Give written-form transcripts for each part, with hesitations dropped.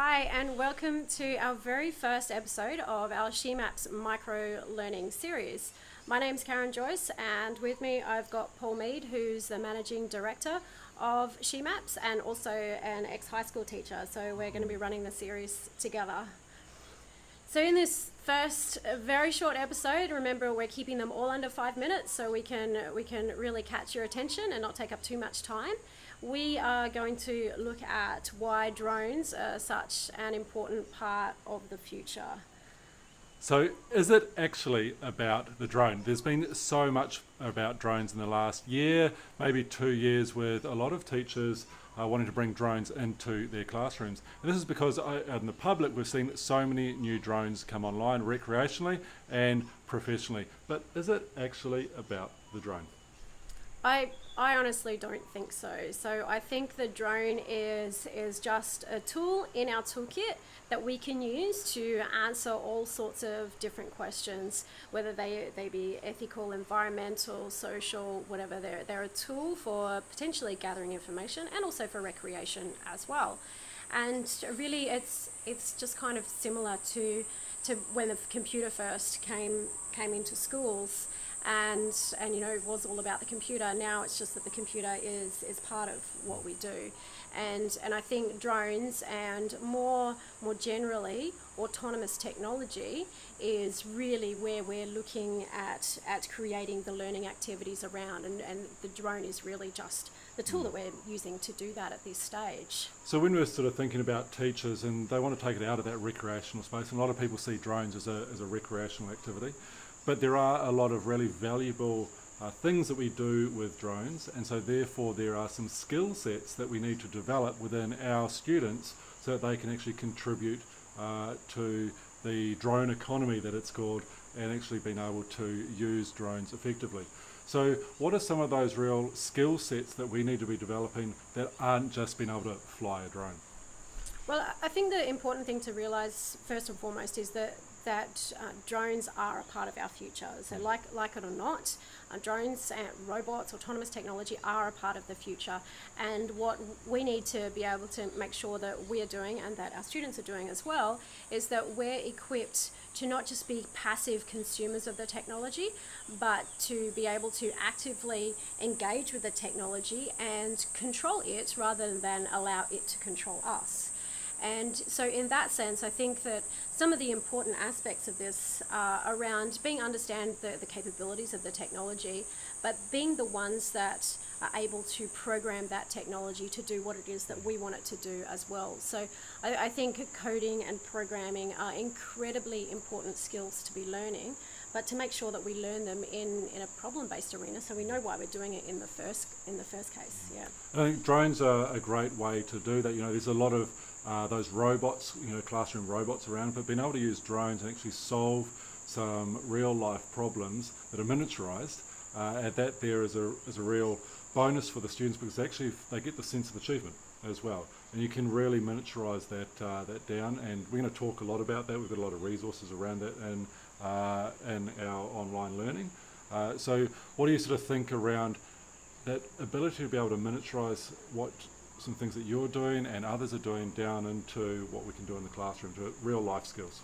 Hi, and welcome to our very first episode of our SheMaps micro learning series. My name's Karen Joyce, and with me I've got Paul Mead, who's the managing director of SheMaps and also an ex-high school teacher. So we're going to be running the series together. So in this first very short episode, remember we're keeping them all under 5 minutes so we can really catch your attention and not take up too much time. We are going to look at why drones are such an important part of the future. So is it actually about the drone? There's been so much about drones in the last year, maybe 2 years, with a lot of teachers wanting to bring drones into their classrooms. And this is because in the public we've seen so many new drones come online recreationally and professionally. But is it actually about the drone? I honestly don't think so. So I think the drone is just a tool in our toolkit that we can use to answer all sorts of different questions, whether they be ethical, environmental, social, whatever. They're a tool for potentially gathering information and also for recreation as well. And really it's just kind of similar to when the computer first came into schools. And it was all about the computer. Now it's just that the computer is part of what we do, and I think drones and more generally autonomous technology is really where we're looking at creating the learning activities around, and the drone is really just the tool that we're using to do that at this stage. So when we're sort of thinking about teachers and they want to take it out of that recreational space, and a lot of people see drones as a recreational activity, but there are a lot of really valuable things that we do with drones, and so therefore there are some skill sets that we need to develop within our students so that they can actually contribute to the drone economy that it's called, and actually being able to use drones effectively. So what are some of those real skill sets that we need to be developing that aren't just being able to fly a drone? Well, I think the important thing to realise first and foremost is that drones are a part of our future. So like it or not, drones and robots, autonomous technology are a part of the future. And what we need to be able to make sure that we are doing, and that our students are doing as well, is that we're equipped to not just be passive consumers of the technology, but to be able to actively engage with the technology and control it rather than allow it to control us. And so in that sense, I think that some of the important aspects of this are around understand the capabilities of the technology, but being the ones that are able to program that technology to do what it is that we want it to do as well. So I think coding and programming are incredibly important skills to be learning, but to make sure that we learn them in a problem-based arena, so we know why we're doing it in the first case. Yeah. I think drones are a great way to do that. There's a lot of those robots, classroom robots around, but being able to use drones and actually solve some real-life problems that are miniaturized, and that there is a real bonus for the students, because actually they get the sense of achievement as well, and you can really miniaturize that down. And we're going to talk a lot about that. We've got a lot of resources around that in our online learning. So what do you sort of think around that ability to be able to miniaturize some things that you're doing and others are doing down into what we can do in the classroom, to real life skills?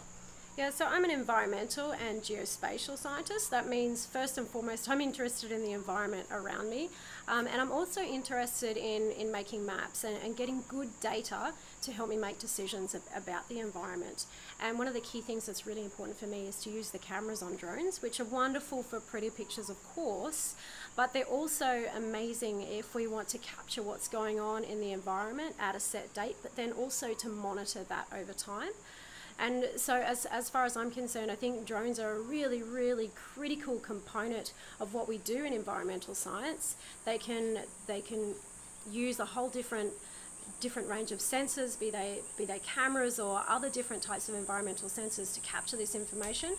Yeah, so I'm an environmental and geospatial scientist. That means first and foremost I'm interested in the environment around me, and I'm also interested in making maps and getting good data to help me make decisions about the environment. And one of the key things that's really important for me is to use the cameras on drones, which are wonderful for pretty pictures, of course, but they're also amazing if we want to capture what's going on in the environment at a set date, but then also to monitor that over time. And so as far as I'm concerned, I think drones are a really, really critical component of what we do in environmental science. They can use a whole different range of sensors, be they cameras or other different types of environmental sensors, to capture this information,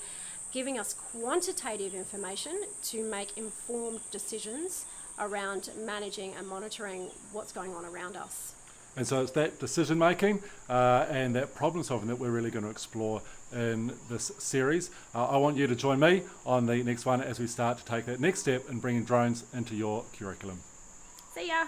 giving us quantitative information to make informed decisions around managing and monitoring what's going on around us. And so it's that decision making and that problem solving that we're really going to explore in this series. I want you to join me on the next one as we start to take that next step in bringing drones into your curriculum. See ya.